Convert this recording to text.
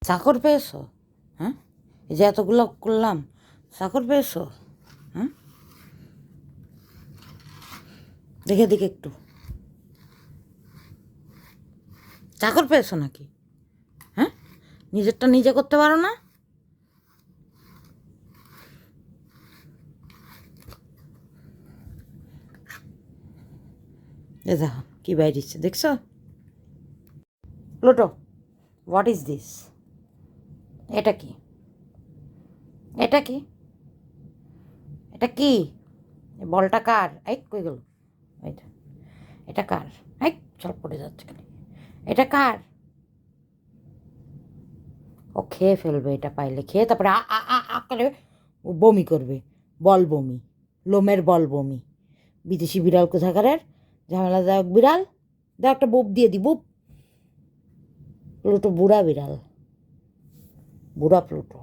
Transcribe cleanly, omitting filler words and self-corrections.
চাকর পেয়েছো? হ্যাঁ, এই যে এতগুলো করলাম, চাকর পেয়েছো? হ্যাঁ, দেখে দেখে একটু চাকর পেয়েছো নাকি? হ্যাঁ, নিজেরটা নিজে করতে পারো না? এ দেখো কী বাইরিচ্ছে দেখছো? Pluto, what is this? এটা কি? এটা কি? এটা কি? এই বলটা কার? এই কই গেল? এইটা, এটা কার? এই চল পড়ে যাচ্ছে কেন? এটা কার? ও খেয়ে ফেলবে এটা পাইলে, খেয়ে তারপরে আ আ আ আ করে ও বমি করবে, বল বমি, লোমের বল বমি। বিদেশি বিড়াল কোথাকারের, ঝামেলাদায়ক বিড়াল। দাও একটা বুপ দিয়ে দি, বুপ। প্লুটো বুড়া বিড়াল, বুড়া প্লুটো।